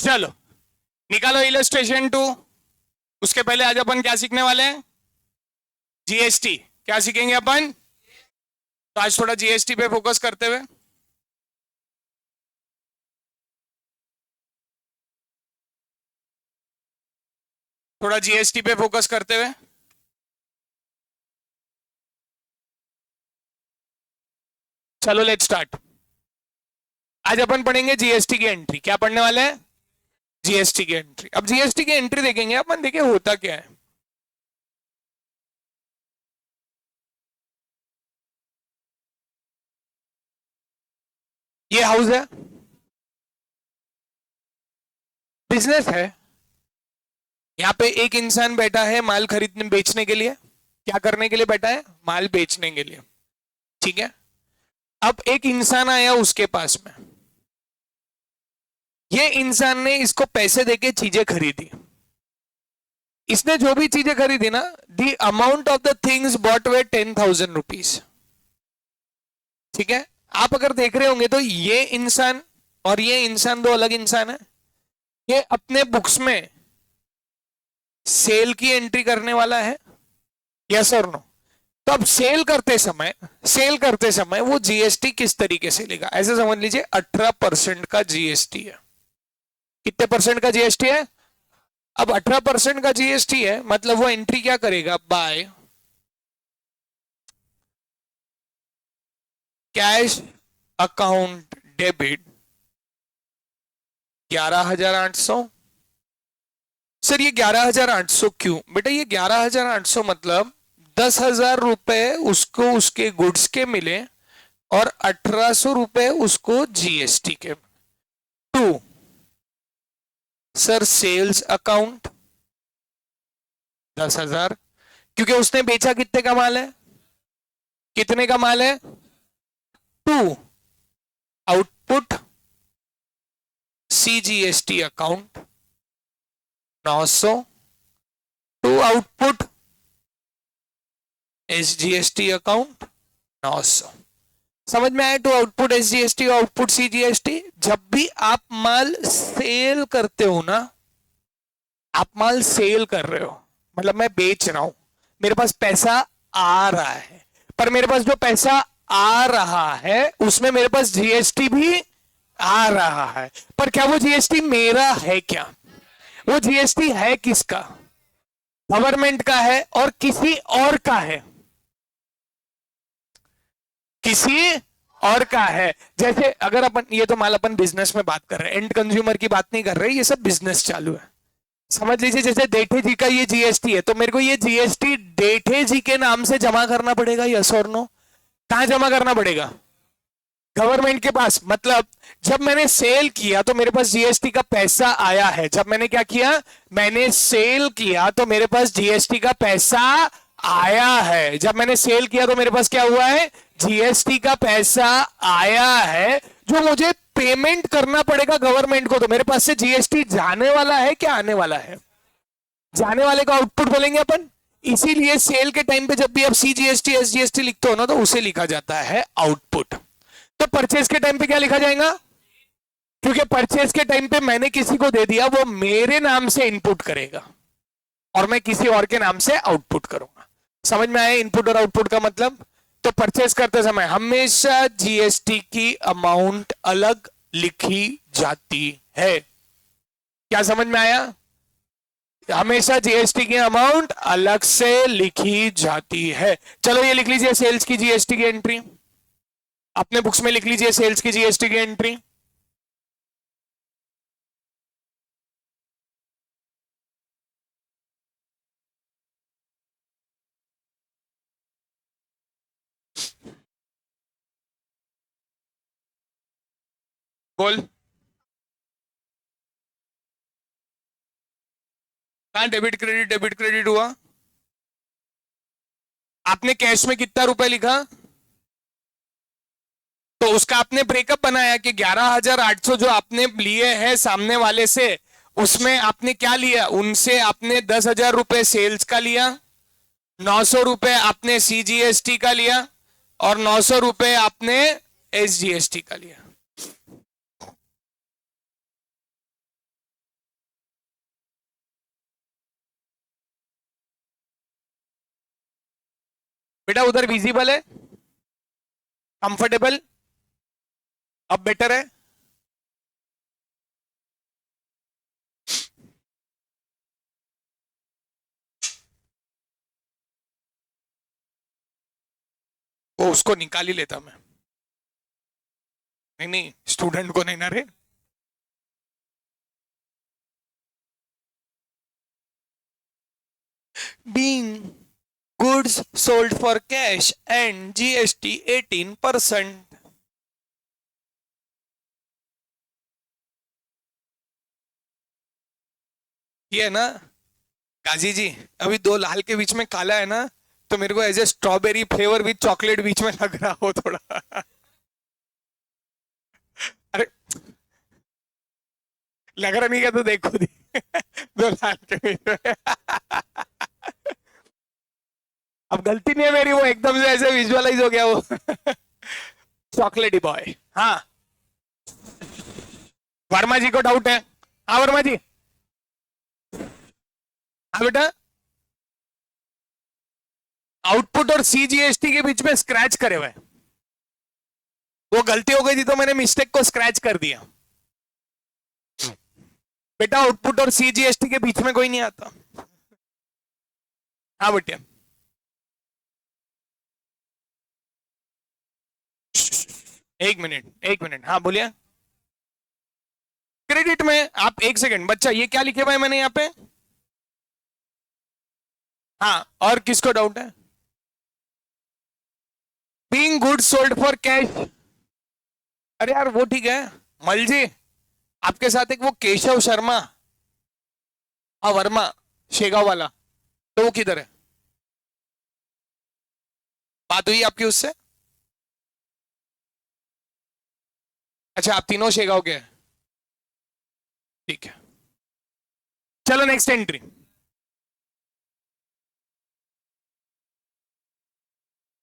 चलो निकालो इलस्ट्रेशन 2। उसके पहले आज अपन क्या सीखने वाले हैं? जीएसटी। क्या सीखेंगे अपन? तो आज थोड़ा जीएसटी पे फोकस करते हुए चलो लेट्स स्टार्ट। आज अपन पढ़ेंगे जीएसटी की एंट्री। क्या पढ़ने वाले हैं? जीएसटी की एंट्री। अब जीएसटी की एंट्री देखेंगे अपन, देखिए होता क्या है। ये हाउस है, बिजनेस है। यहां पे एक इंसान बैठा है माल खरीदने बेचने के लिए। क्या करने के लिए बैठा है? माल बेचने के लिए। ठीक है। अब एक इंसान आया उसके पास में, ये इंसान ने इसको पैसे देके चीजें खरीदी। इसने जो भी चीजें खरीदी ना, the amount of the things bought were 10,000 rupees. ठीक है। आप अगर देख रहे होंगे तो ये इंसान और ये इंसान दो अलग इंसान है। ये अपने बुक्स में सेल की एंट्री करने वाला है, यस और नो? तो अब सेल करते समय वो जीएसटी किस तरीके से लेगा? ऐसे समझ लीजिए 18% का जीएसटी है। कितने परसेंट का जीएसटी है? अब 18% का जीएसटी है, मतलब वो एंट्री क्या करेगा? Bye cash account debit 11,800। Sir ये 11,800 क्यों? बेटा ये 11,800 मतलब 10,000 रुपए उसको उसके गुड्स के मिले और 1,800 रुपए उसको जीएसटी के। टू सर सेल्स अकाउंट 10,000, क्योंकि उसने बेचा कितने का माल है? कितने का माल है? To output CGST account 900। To output SGST account 900। समझ में आया? To output SGST, output CGST. जब भी आप माल सेल करते हो ना, आप माल सेल कर रहे हो मतलब मैं बेच रहा हूं, मेरे पास पैसा आ रहा है, पर मेरे पास जो पैसा आ रहा है उसमें मेरे पास जीएसटी भी आ रहा है। पर क्या वो जीएसटी मेरा है? क्या वो जीएसटी है किसका? गवर्नमेंट का है और किसी और का है। किसी और का है। जैसे अगर अपन, ये तो माल अपन बिजनेस में बात कर रहे हैं, एंड कंज्यूमर की बात नहीं कर रहे, ये सब बिजनेस चालू है। समझ लीजिए जैसे देठे जी का ये जीएसटी है, तो मेरे को ये जीएसटी देठे जी के नाम से जमा करना पड़ेगा, यस और नो? कहां जमा करना पड़ेगा? गवर्नमेंट के पास। मतलब जब मैंने सेल किया तो मेरे पास जीएसटी का पैसा आया है। जब मैंने क्या किया? मैंने सेल किया तो मेरे पास जीएसटी का पैसा आया है। जब मैंने सेल किया तो मेरे पास क्या हुआ है? जीएसटी का पैसा आया है, जो मुझे पेमेंट करना पड़ेगा गवर्नमेंट को। तो मेरे पास से जीएसटी जाने वाला है क्या आने वाला है? जाने वाले को आउटपुट बोलेंगे अपन। इसीलिए सेल के टाइम पे जब भी आप सीजीएसटी एसजीएसटी लिखते हो ना, तो उसे लिखा जाता है आउटपुट। तो परचेज के टाइम पे क्या लिखा जाएगा? क्योंकि परचेज के टाइम पे मैंने किसी को दे दिया, वो मेरे नाम से इनपुट करेगा और मैं किसी और के नाम से आउटपुट करूंगा। समझ में आया इनपुट और आउटपुट का मतलब? तो परचेज करते समय हमेशा जीएसटी की अमाउंट अलग लिखी जाती है। क्या समझ में आया? हमेशा जीएसटी की अमाउंट अलग से लिखी जाती है। चलो ये लिख लीजिए सेल्स की जीएसटी की एंट्री। अपने बुक्स में लिख लीजिए सेल्स की जीएसटी की एंट्री। बोल, कहां डेबिट क्रेडिट हुआ? आपने कैश में कितना रुपए लिखा? तो उसका आपने ब्रेकअप बनाया कि 11,800 जो आपने लिए हैं सामने वाले से, उसमें आपने क्या लिया? उनसे आपने 10,000 रुपए सेल्स का लिया, 900 रुपए आपने सीजीएसटी का लिया और 900 रुपए आपने एसजीएसटी का लिया। बेटा उधर विजिबल है, कंफर्टेबल, अब बेटर है। वो उसको निकाल ही लेता मैं। नहीं नहीं, स्टूडेंट को नहीं ना रे। Being goods sold for cash and GST 18%. ये है ना काजी जी, अभी दो लाल के बीच में काला है ना, तो मेरे को as a strawberry flavour with chocolate बीच में लग रहा हो थोड़ा। अरे लग रहा नहीं क्या, तो देखो दी। दो लाल के बीच में। अब गलती नहीं है मेरी, वो एकदम से ऐसे विजुअलाइज हो गया वो। चॉकलेटी बॉय। हाँ, वर्मा जी को डाउट है। हाँ वर्मा जी। हाँ बेटा, आउटपुट और सीजीएसटी के बीच में स्क्रैच करे हुए, वो गलती हो गई थी तो मैंने मिस्टेक को स्क्रैच कर दिया। बेटा आउटपुट और सीजीएसटी के बीच में कोई नहीं आता। हाँ बेटा, एक मिनट एक मिनट, हाँ बोलिए। क्रेडिट में आप एक सेकंड, बच्चा ये क्या लिखे हुआ है मैंने यहाँ पे? हाँ, और किसको डाउट है? Being good sold for cash. अरे यार वो ठीक है। मल जी, आपके साथ एक वो केशव शर्मा, हाँ वर्मा, शेगांव वाला, तो वो किधर है? बात हुई आपकी उससे? अच्छा आप तीनों शेगांव के हैं, ठीक है। चलो next entry.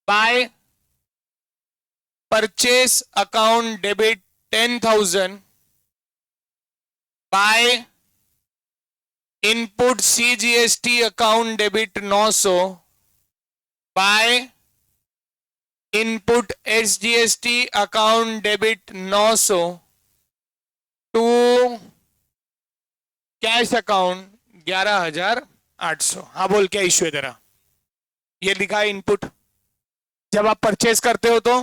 By purchase account debit 10,000 by input CGST account debit 900 by input SGST account debit 900 to cash account 11,800। हाँ बोल, क्या इश्यू है तेरा? ये लिखा है इनपुट जब आप परचेस करते हो तो,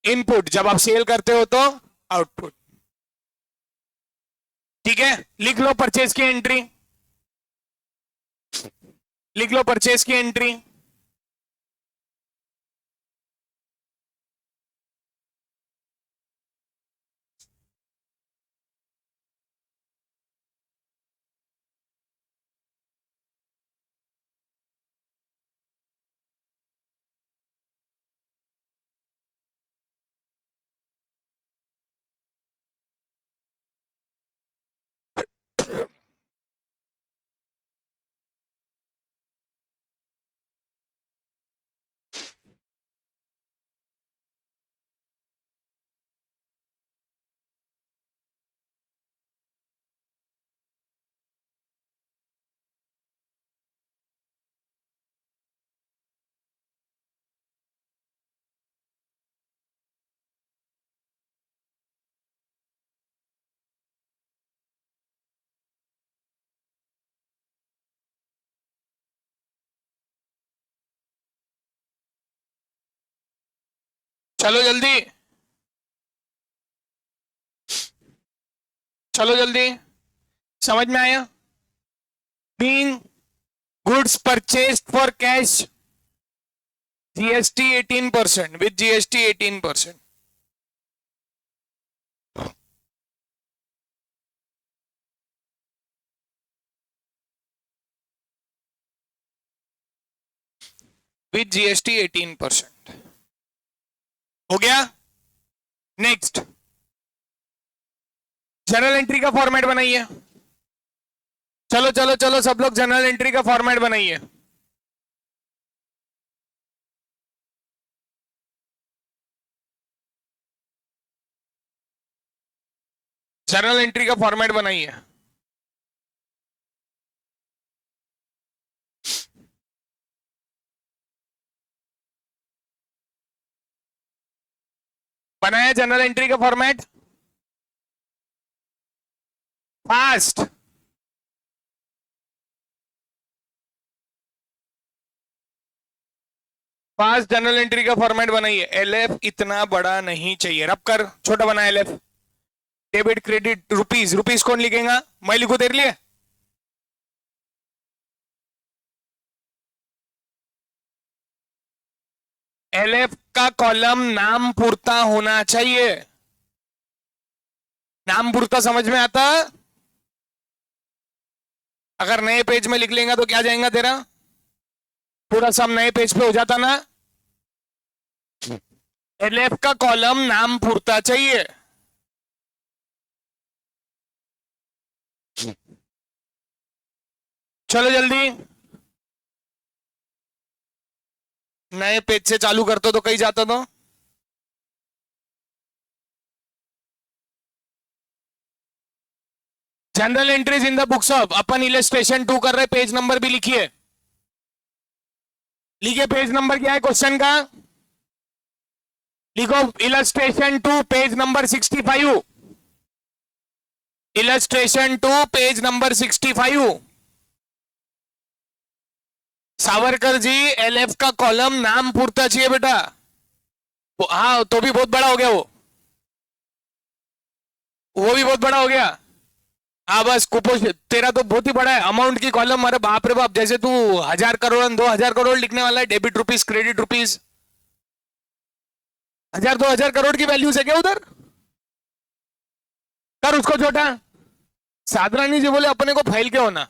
इनपुट जब आप सेल करते हो तो आउटपुट। ठीक है, लिख लो परचेस की एंट्री, लिख लो परचेस की एंट्री। चलो जल्दी, चलो जल्दी, समझ में आया? Being goods purchased for cash, GST 18%, with GST 18%, with GST 18%। हो गया? नेक्स्ट, जनरल एंट्री का फॉर्मेट बनाइए। चलो चलो चलो, सब लोग जनरल एंट्री का फॉर्मेट बनाइए। जनरल एंट्री का फॉर्मेट बनाइए। बनाया जनरल एंट्री का format? Fast. Fast general entry का फॉर्मेट बनाइए। एलएफ इतना बड़ा नहीं चाहिए, रब कर, छोटा बना LF. Debit credit rupees, rupees कौन लिखेगा? मैं लिखू तेरे लिए? एलएफ का कॉलम नाम पुरता होना चाहिए। नाम पुरता समझ में आता? अगर नए पेज में लिख लेगा तो क्या जाएगा तेरा? पूरा सब नए पेज पे हो जाता ना। एलएफ का कॉलम नाम पुरता चाहिए। चलो जल्दी, नए पेज से चालू करते तो कहीं जाता तो। General entries in the books of, upon illustration 2 कर रहे, पेज नंबर भी लिखिए। लिखिए पेज नंबर क्या है क्वेश्चन का, लिखो illustration 2 page number 65। Illustration 2 page number 65। Savarkar ji, LF का कॉलम नाम पुरता चाहिए बेटा। हाँ तो भी बहुत बड़ा हो गया वो भी बहुत बड़ा हो गया। हाँ बस कुपोषित, तेरा तो बहुत ही बड़ा है अमाउंट की कॉलम। अरे बाप रे बाप, जैसे तू 1000 करोड़ 2000 करोड़ लिखने वाला है, debit rupees credit rupees. 1000 2000 crore की वैल्यू है क्या उधर? कर उसको छोटा। साधरानी जी बोले अपने को फाइल क्या होना।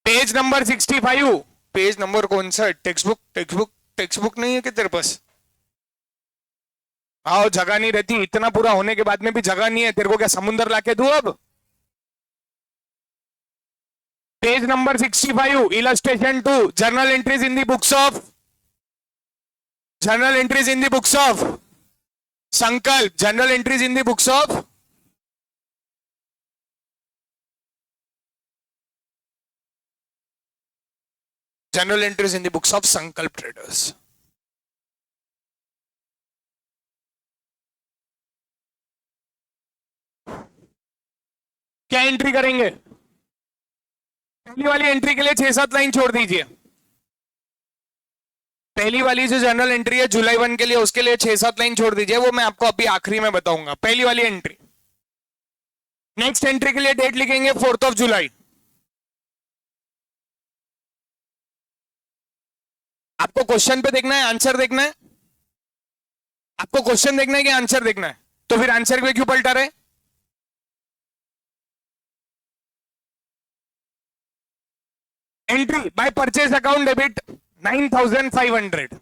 Page number 65। पेज नंबर कौन सा? Text book, text book, text book नहीं है क्या तेरे पास? आओ, जगह नहीं रहती, इतना पूरा होने के बाद में भी जगह नहीं है तेरे को, क्या समुंदर लाके दूं अब? Page number 65, illustration 2, journal entries in the books of, journal entries in the books of Sankalp, journal entries in the books of general entries in the books of Sankalp traders. क्या एंट्री करेंगे? पहली वाली एंट्री के लिए 6-7 लाइन छोड़ दीजिए। पहली वाली जो जनरल एंट्री है जुलाई 1 के लिए, उसके लिए 6-7 लाइन छोड़ दीजिए, वो मैं आपको अभी आखिरी में बताऊंगा। पहली वाली एंट्री। नेक्स्ट एंट्री के लिए डेट लिखेंगे 4 जुलाई। आपको क्वेश्चन पे देखना है, आंसर देखना है? आपको क्वेश्चन देखना है कि आंसर देखना है? तो फिर आंसर पे क्यों पलटा रहे? Entry bye purchase account debit 9500।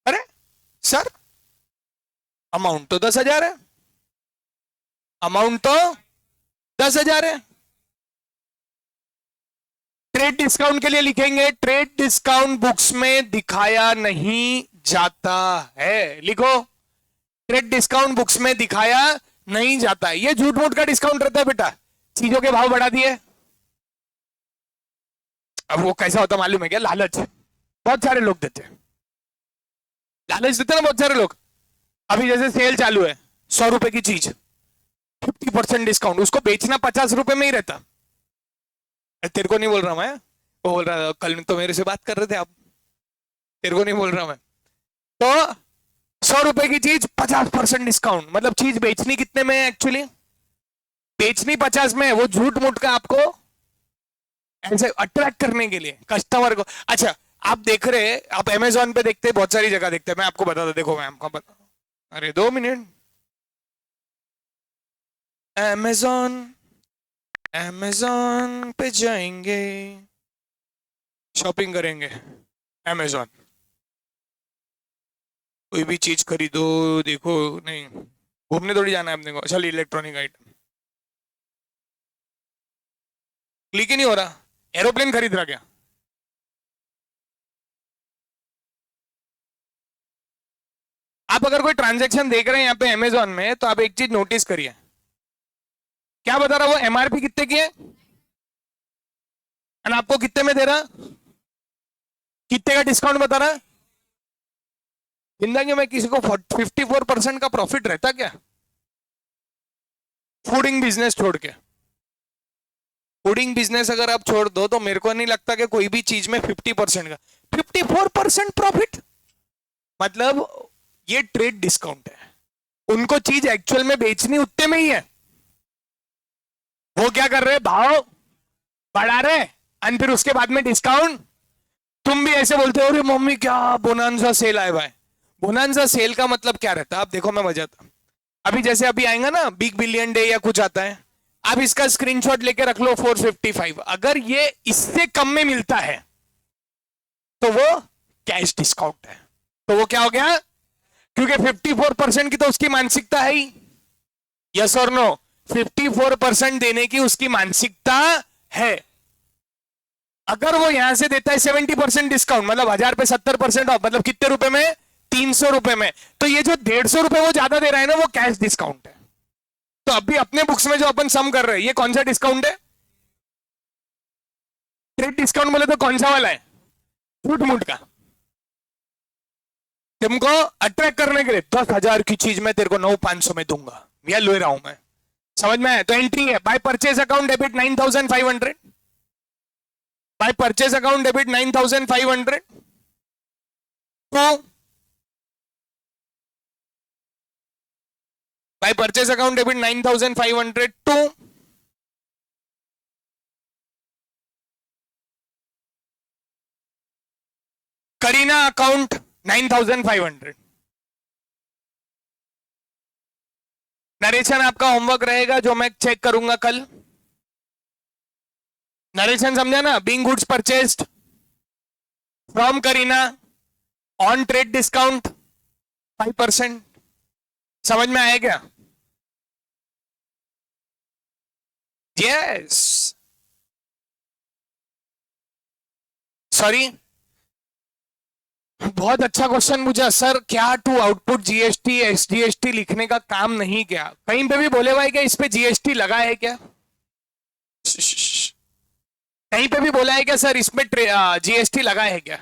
अरे सर, अमाउंट तो 10,000 है, अमाउंट तो 10,000 है। ट्रेड डिस्काउंट के लिए लिखेंगे, ट्रेड डिस्काउंट बुक्स में दिखाया नहीं जाता है। लिखो, ट्रेड डिस्काउंट बुक्स में दिखाया नहीं जाता है। ये झूठ मूठ का डिस्काउंट रहता है बेटा, चीजों के भाव बढ़ा दिए। अब वो कैसा होता मालूम है क्या? लालच, बहुत सारे लोग देते हैं, लालच देते ना बहुत सारे लोग। अभी जैसे सेल चालू है, 100 रुपए की चीज 50% डिस्काउंट, उसको बेचना 50 रुपए में ही रहता। तेरे को नहीं बोल रहा मैं, वो बोल रहा कल तो मेरे से बात कर रहे थे आप, तेरे को नहीं बोल रहा मैं। तो 100 रुपए की चीज 50% डिस्काउंट, मतलब चीज बेचनी कितने में है एक्चुअली? बेचनी 50 में है, वो झूठ मूठ का आपको ऐसे अट्रैक्ट करने के लिए कस्टमर को। अच्छा, आप देख रहे, आप अमेजोन पे देखते, बहुत सारी जगह देखते हैं, मैं आपको बताता, देखो मैं आपको बता, अरे 2 मिनट। अमेजोन, अमेजोन पे जाएंगे, शॉपिंग करेंगे, अमेजोन, कोई भी चीज खरीदो, देखो नहीं, घूमने थोड़ी जाना है अपने को। चल, इलेक्ट्रॉनिक आइटम, क्लिक ही नहीं हो रहा। एरोप्लेन खरीद रहा क्या? आप अगर कोई ट्रांजैक्शन देख रहे हैं यहाँ पे अमेजोन में, तो आप एक चीज नोटिस करिए, क्या बता रहा, वो एमआरपी कितने की है और आपको कितने में दे रहा, कितने का डिस्काउंट बता रहा है? जिंदगी में किसी को 54% का प्रॉफिट रहता क्या फूडिंग बिजनेस छोड़ के? फूडिंग बिजनेस अगर आप छोड़ दो तो मेरे को नहीं लगता कि कोई भी चीज में 50% का 54% प्रॉफिट, मतलब ये ट्रेड डिस्काउंट है। उनको चीज एक्चुअल में बेचनी उतने में ही है, वो क्या कर रहे, भाव बढ़ा रहे और फिर उसके बाद में डिस्काउंट। तुम भी ऐसे बोलते हो, अरे मम्मी क्या बोनांजा सेल आया भाई। बोनांजा सेल का मतलब क्या रहता है, आप देखो मैं बजाता हूं। अभी जैसे अभी आएगा ना बिग बिलियन डे या कुछ आता है, आप इसका स्क्रीनशॉट लेके रख लो 455, अगर ये इससे कम में मिलता है तो वो कैश डिस्काउंट है। तो वो क्या हो गया, क्योंकि 54% की तो उसकी मानसिकता है ही, यस और नो, 54% देने की उसकी मानसिकता है। अगर वो यहां से देता है 70% डिस्काउंट, मतलब 1000 पे 70% ऑफ, मतलब कितने रुपए में, 300 रुपए में, तो ये जो 150 रुपए वो ज्यादा दे रहा है ना, वो कैश डिस्काउंट है। तो अभी अपने बुक्स में जो अपन सम कर रहे हैं, ये कौन सा डिस्काउंट है? ट्रेड डिस्काउंट बोले तो कौन सा वाला है, झूठ मूठ का। तुमको अट्रैक्ट करने के लिए 10,000 की चीज मैं तेरे को 9,500 में दूंगा, या ले रहा हूं मैं, समझ में आया? तो एंट्री है, by purchase account debit 9,500, by purchase account debit 9,500 to, by purchase account debit 9,500 to Kareena account 9,500। Narration आपका होमवर्क रहेगा जो मैं चेक करूंगा कल। नरेशन समझा ना, being goods purchased from Kareena on trade discount 5%, समझ में आया क्या? यस, सॉरी, बहुत अच्छा क्वेश्चन पूछा सर, क्या टू आउटपुट जीएसटी एसजीएसटी लिखने का काम नहीं किया? कहीं पे भी बोले भाई क्या इस पे जीएसटी लगा है क्या? कहीं पे भी बोला है क्या सर इसमें जीएसटी लगा है क्या?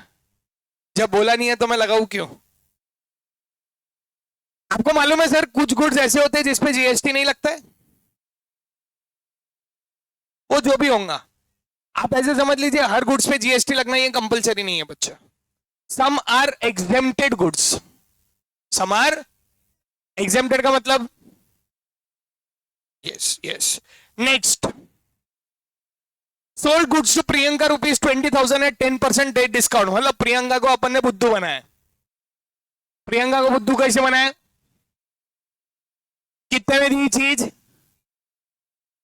जब बोला नहीं है तो मैं लगाऊं क्यों? आपको मालूम है सर कुछ गुड्स ऐसे होते हैं जिसपे जीएसटी नहीं लगता है, वो जो भी होगा, आप ऐसे समझ लीजिए हर गुड्स पे जीएसटी लगना ये कंपलसरी नहीं है बच्चा। Some are exempted goods, some are exempted का मतलब, yes yes. Next, sold goods to Priyanka ₹20,000 at 10% डेट डिस्काउंट, मतलब प्रियंका को अपन ने बुद्धू बनाया। प्रियंका को बुद्धू कैसे बनाया, कितने में दी चीज,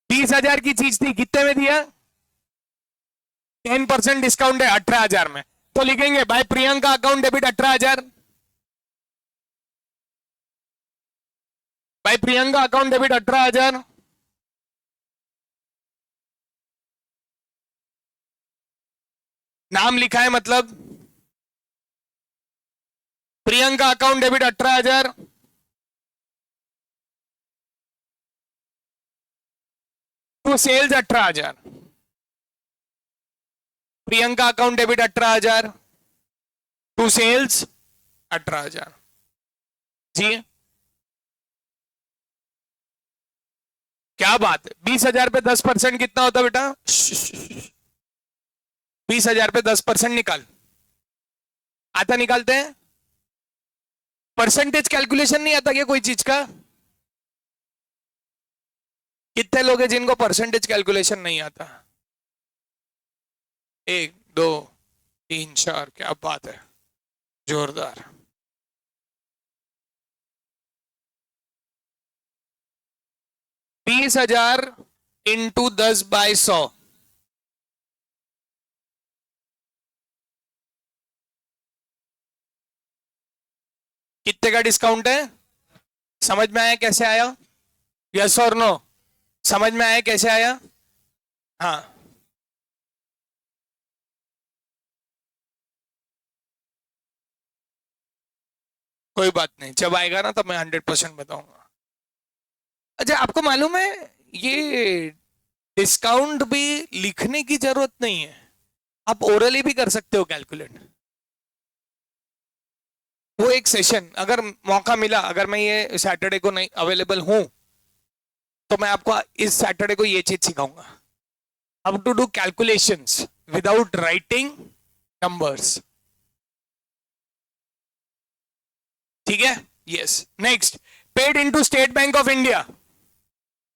20,000 की चीज थी, कितने में दिया, 10% डिस्काउंट है 18,000 में, तो लिखेंगे by Priyanka account debit 18,000, by Priyanka account debit 18,000, नाम लिखा है मतलब Priyanka account debit 18,000 to sales 18,000, Priyanka account debit 18,000 to sales 18,000। जी क्या बात है, 20,000 पे 10% कितना होता बेटा? 20,000 पे 10% निकाल, आता निकालते हैं। परसेंटेज कैलकुलेशन नहीं आता क्या कोई चीज का? कितने लोग हैं जिनको परसेंटेज कैलकुलेशन नहीं आता? 1 2 3 4, क्या बात है, जोरदार। 20,000 इंटू 10/100, कितने का डिस्काउंट है? समझ में आया कैसे आया, यस और नो? समझ में आया कैसे आया? हाँ, कोई बात नहीं, जब आएगा ना तब मैं 100% बताऊंगा। अच्छा, आपको मालूम है ये डिस्काउंट भी लिखने की जरूरत नहीं है, आप ओरली भी कर सकते हो कैलकुलेट। वो एक सेशन अगर मौका मिला, अगर मैं ये सैटरडे को नहीं अवेलेबल हूं, तो मैं आपको इस सैटरडे को ये चीज सिखाऊंगा, how to do calculations without writing numbers. ठीक है, yes. Next, paid into State Bank of India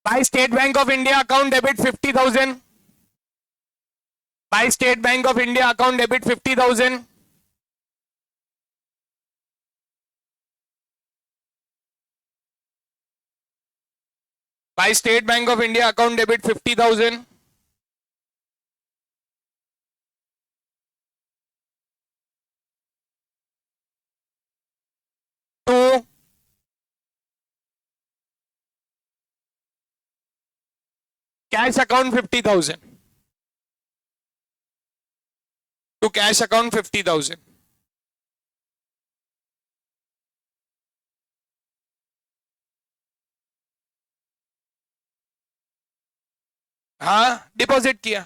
by State Bank of India account debit 50,000, by State Bank of India account debit 50,000, by State Bank of India account debit 50,000 to cash account 50,000, to cash account 50,000। हाँ, deposit किया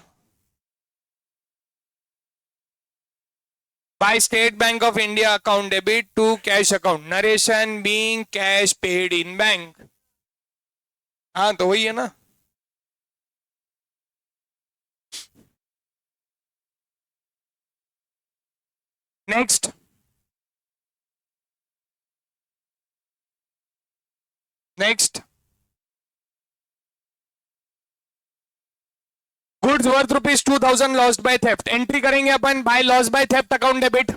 by State Bank of India account debit to cash account, narration being cash paid in bank. हाँ तो वही है ना। Next, next, goods worth ₹2,000 lost by theft, entry करेंगे अपन by loss by theft account debit.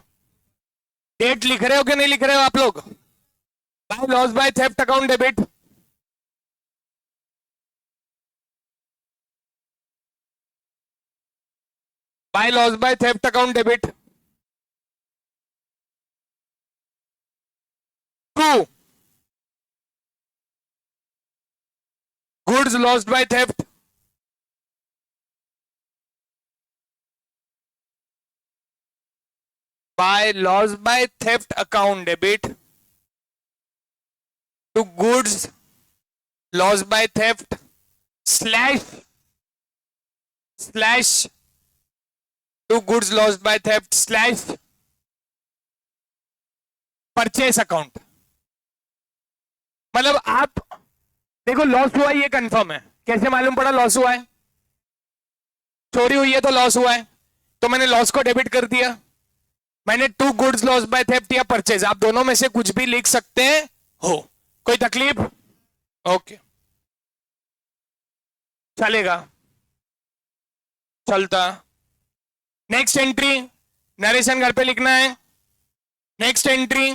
Date लिख रहे हो कि नहीं लिख रहे हो आप लोग? By loss by theft account debit, by loss by theft account debit to goods lost by theft by loss by theft account debit to goods loss by theft slash to goods lost by theft slash purchase account. मतलब आप देखो, loss हुआ ये confirm है, कैसे मालूम पड़ा loss हुआ है? चोरी हुई है तो लॉस हुआ है, तो मैंने लॉस को डेबिट कर दिया। मैंने to goods loss by theft या परचेज, आप दोनों में से कुछ भी लिख सकते हैं हो, कोई तकलीफ? ओके, चलेगा, चलता। नेक्स्ट एंट्री, नरेशन घर पे लिखना है। Next entry,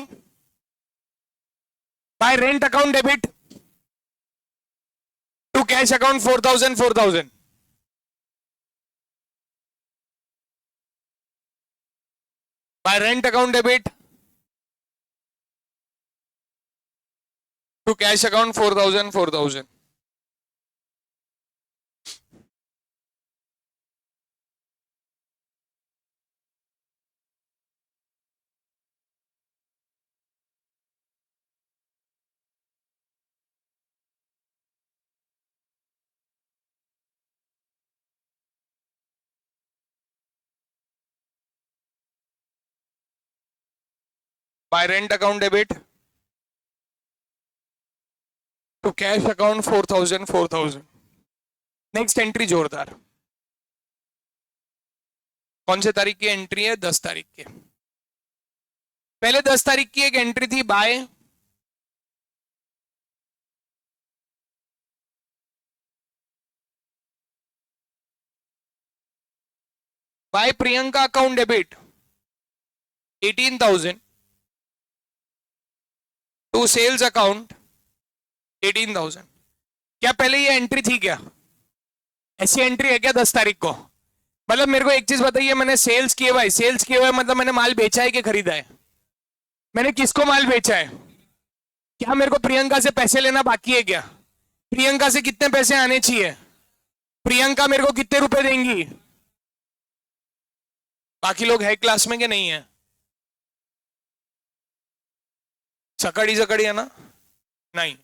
by rent account debit to cash account 4,000 by rent account debit to cash account 4,000। By rent account debit to cash account 4,000। Next entry जोरदार। कौन से तारीख की एंट्री है? 10 तारीख की। पहले 10 तारीख की एक एंट्री थी, by Priyanka account debit 18,000 to sales account 18,000। क्या पहले ये एंट्री थी क्या? ऐसी एंट्री है क्या 10 तारीख को? मतलब मेरे को एक चीज बताइए, मैंने सेल्स किए हुआ है, सेल्स किए हुआ है मतलब मैंने माल बेचा है कि खरीदा है? मैंने किसको माल बेचा है? क्या मेरे को प्रियंका से पैसे लेना बाकी है क्या? प्रियंका से कितने पैसे आने चाहिए? प्रियंका मेरे को कितने रुपए देंगी? बाकी लोग है क्लास में कि नहीं है? सकड़ी सकड़ी है ना? नहीं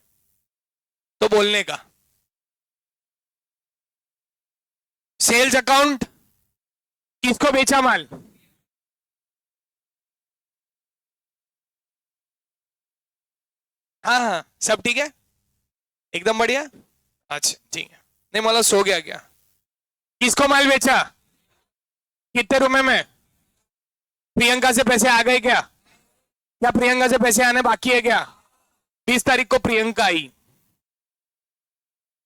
तो बोलने का। सेल्स अकाउंट, किसको बेचा माल? हाँ हाँ सब ठीक है, एकदम बढ़िया। अच्छा ठीक है, नहीं मतलब सो गया क्या? किसको माल बेचा? कितने रुपए में? प्रियंका से पैसे आ गए क्या? क्या प्रियंका से पैसे आने बाकी है क्या? 20 तारीख को प्रियंका आई,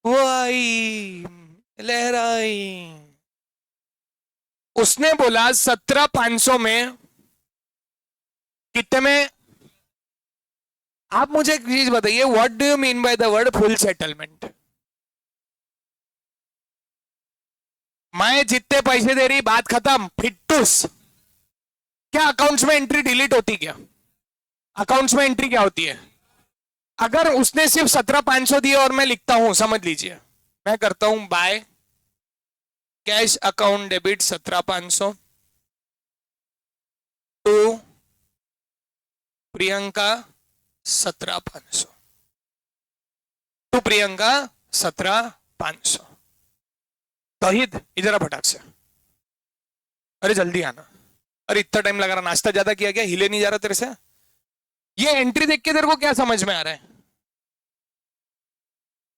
वो आई, लहराई, उसने बोला 17,500 में। कितने में? आप मुझे एक चीज बताइए, what do you mean by the word full settlement? मैं जितने पैसे दे रही, बात खत्म, फिट्टूस। क्या अकाउंट्स में एंट्री डिलीट होती क्या? अकाउंट्स में एंट्री क्या होती है? अगर उसने सिर्फ 17,500 दिए और मैं लिखता हूं, समझ लीजिए, मैं करता हूं by cash account debit 17,500 to Priyanka 17,500 to Priyanka 17,500। Tohid इधर आ फटाक से, अरे जल्दी आना। अरे इतना टाइम लगा रहा, नाश्ता ज्यादा किया क्या, हिले नहीं जा रहा तेरे से? ये एंट्री देख के तेरे को क्या समझ में आ रहा है?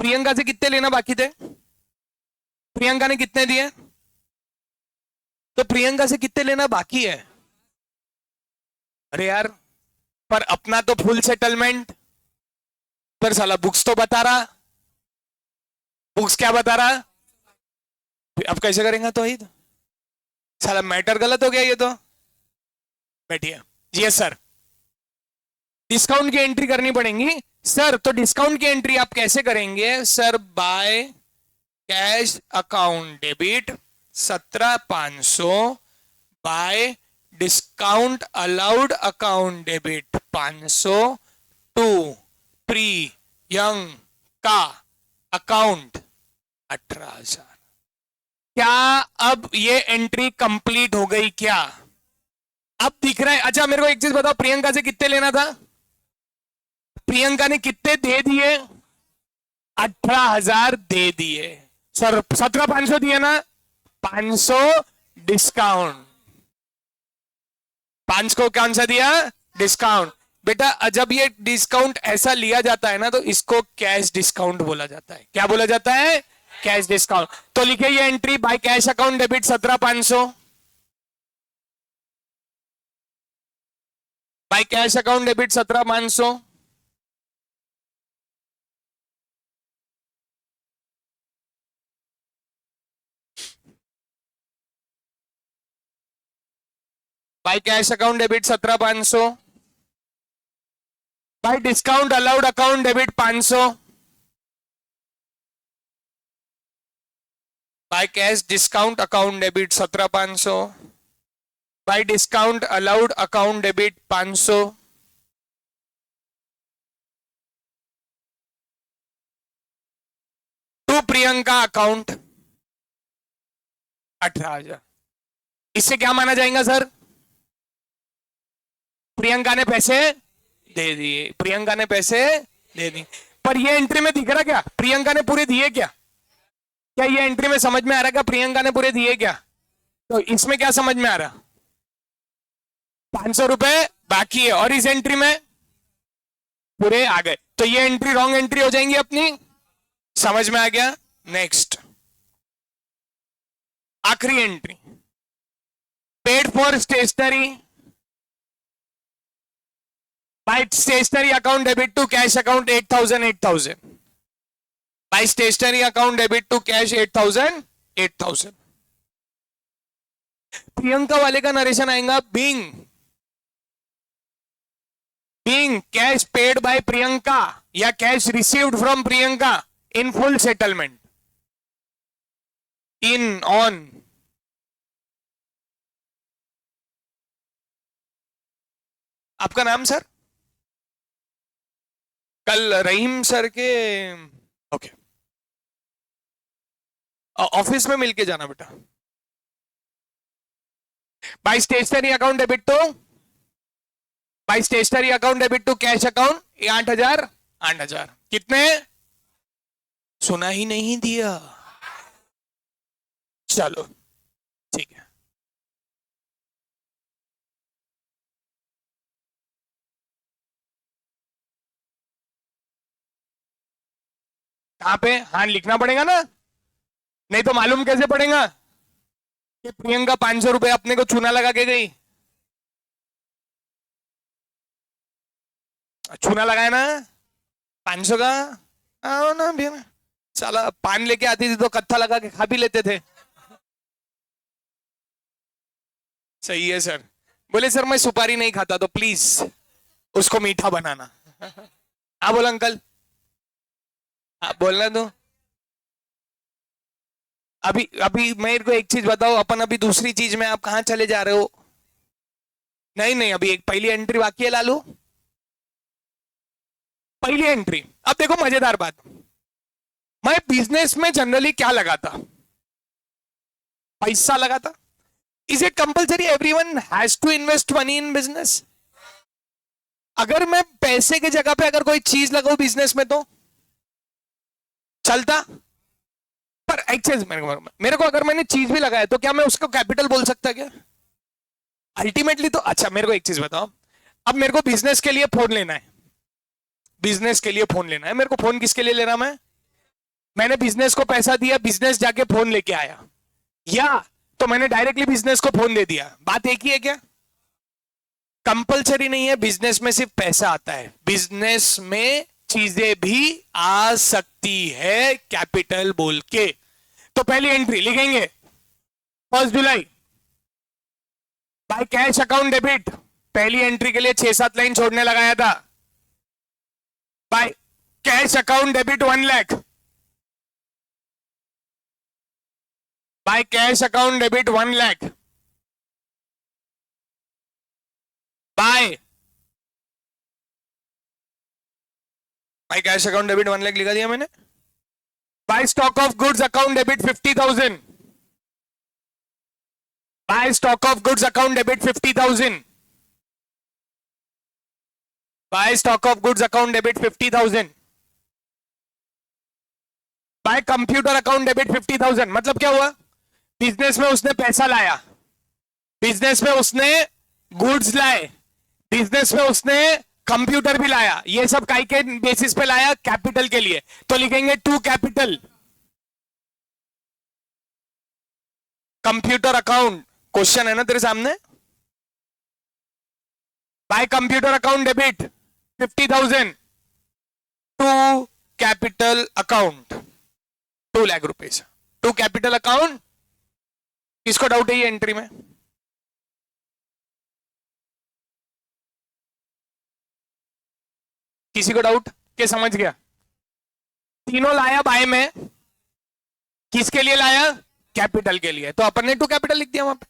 प्रियंका से कितने लेना बाकी थे? प्रियंका ने कितने दिए? तो प्रियंका से कितने लेना बाकी है? अरे यार, पर अपना तो फुल सेटलमेंट। पर साला बुक्स तो बता रहा, बुक्स क्या बता रहा? अब कैसे करेंगे तोहिद? साला मैटर गलत हो गया ये तो। बैठिए। जी सर, डिस्काउंट की एंट्री करनी पड़ेगी सर। तो डिस्काउंट की एंट्री आप कैसे करेंगे sir? By cash account debit 17,500 by discount allowed account debit 500 to Priyanka account 18,000। क्या अब ये एंट्री कंप्लीट हो गई क्या? अब दिख रहा है? अच्छा मेरे को एक चीज बताओ, प्रियंका से कितने लेना था? प्रियंका ने कितने दे दिए? 18,000 दे दिए सर। 17,500 दिए ना, 500 डिस्काउंट। 5 को कौन सा दिया? डिस्काउंट। बेटा जब ये डिस्काउंट ऐसा लिया जाता है ना, तो इसको कैश डिस्काउंट बोला जाता है। क्या बोला जाता है? Cash discount. तो लिखिए ये entry, by cash account debit 17,500 by cash account debit 17,500 by cash account debit 17,500 by discount allowed account debit 500 by cash discount account debit 17,500 by discount allowed account debit 500 to Priyanka account 18,000। इससे क्या माना जाएगा sir? Priyanka ने पैसे दे दिए, प्रियंका ने पैसे दे दिए। पर ये एंट्री में दिख रहा क्या प्रियंका ने पूरे दिए क्या? क्या ये एंट्री में समझ में आ रहा क्या प्रियंका ने पूरे दिए क्या? तो इसमें क्या समझ में आ रहा? 500 रुपए बाकी है, और इस एंट्री में पूरे आ गए। तो ये एंट्री रॉन्ग एंट्री हो जाएंगी अपनी। समझ में आ गया? नेक्स्ट, आखिरी entry, paid for stationery by stationery account debit to cash account 8,000 8,000 by stationery account debit to cash 8,000 8,000। Priyanka वाले का नरेशन आएगा, being cash paid by Priyanka या cash received from Priyanka in full settlement in on. आपका नाम sir? कल Rahim sir के, okay, office में मिलके जाना बेटा। By stationery account debit to, by stationery account debit to cash account 8,000 8,000। कितने? सुना ही नहीं दिया। चलो ठीक है। कहां पे? हाँ लिखना पड़ेगा ना, नहीं तो मालूम कैसे पड़ेगा कि प्रियंका 500 रुपए अपने को चूना लगा के गई? चूना लगाया ना 500 का। आओ ना भी, साला पान लेके आती थी तो कत्था लगा के खा भी लेते थे। सही है सर। बोले सर मैं सुपारी नहीं खाता तो प्लीज उसको मीठा बनाना। हाँ बोला अंकल, आप बोलना दो। अभी अभी मेरे को एक चीज बताओ, अपन अभी दूसरी चीज में आप कहां चले जा रहे हो? नहीं नहीं, अभी एक पहली एंट्री बाकी है लालू, पहली एंट्री। अब देखो मजेदार बात, मैं बिजनेस में जनरली क्या लगाता? पैसा लगाता। Is it compulsory everyone has to invest money in business? अगर मैं पैसे की जगह पे अगर कोई चीज लगाऊं बिजनेस में तो चलता? पर एक चीज मेरे को अगर मैंने चीज भी लगाया तो क्या मैं उसको कैपिटल बोल सकता क्या अल्टीमेटली? तो अच्छा मेरे को एक चीज बताओ, अब मेरे को बिजनेस के लिए फोन लेना है, बिजनेस के लिए फोन लेना है मेरे को। फोन किसके लिए ले रहा मैंने बिजनेस को पैसा दिया, बिजनेस जाके फोन लेके आया, या तो मैंने डायरेक्टली बिजनेस को फोन दे दिया? बात एक ही है क्या? कंपलसरी नहीं है, बिजनेस में सिर्फ पैसा आता है, बिजनेस में चीजें भी आ सकती है कैपिटल बोल के। तो पहली एंट्री लिखेंगे 1 जुलाई बाय कैश अकाउंट डेबिट। पहली एंट्री के लिए 6-7 लाइन छोड़ने लगाया था। By cash account debit 1 lakh, by cash account debit 1 lakh, by cash account debit 1 lakh लिखा दिया मैंने। By stock of goods account debit 50,000, by stock of goods account debit 50,000, by stock of goods account debit 50,000, by computer account debit 50,000। मतलब क्या हुआ? Business में उसने पैसा लाया, बिजनेस में उसने गुड्स लाए, बिजनेस में उसने कंप्यूटर भी लाया। ये सब काय के बेसिस पे लाया? कैपिटल के लिए। तो लिखेंगे to capital computer account. Question है ना तेरे सामने, by computer account debit 50,000 to capital account 2 lakh rupees, to capital account. किसको डाउट है ये एंट्री में? किसी को डाउट के समझ गया? तीनों लाया बाय में, किसके लिए लाया? कैपिटल के लिए। तो अपन ने टू कैपिटल लिख दिया वहां पे।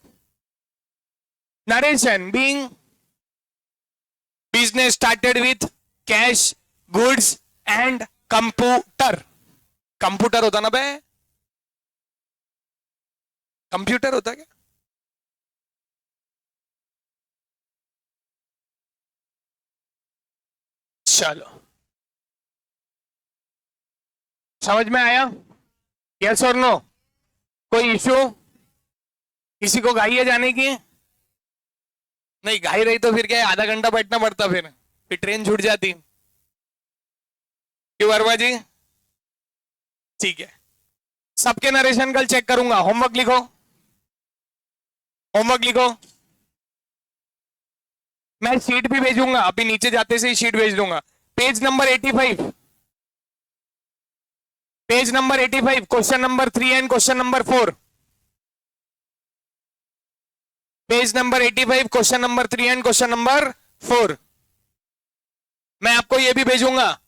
Narration being business started with cash goods and computer. Computer होता ना बे, कंप्यूटर होता क्या? चलो समझ में आया? यस और नो? कोई इशू? किसी को घाई है जाने की? नहीं घाई रही तो फिर क्या है, आधा घंटा बैठना पड़ता, फिर ट्रेन छूट जाती। क्यों वर्मा जी? ठीक है, सबके नरेशन कल चेक करूंगा। होमवर्क लिखो, होमवर्क लिखो। मैं शीट भी भेजूंगा, अभी नीचे जाते से ही शीट भेज दूंगा। Page number 85, page number 85, question number 3 and question number 4। Page number 85, question number 3 and question number 4। मैं आपको ये भी भेजूंगा,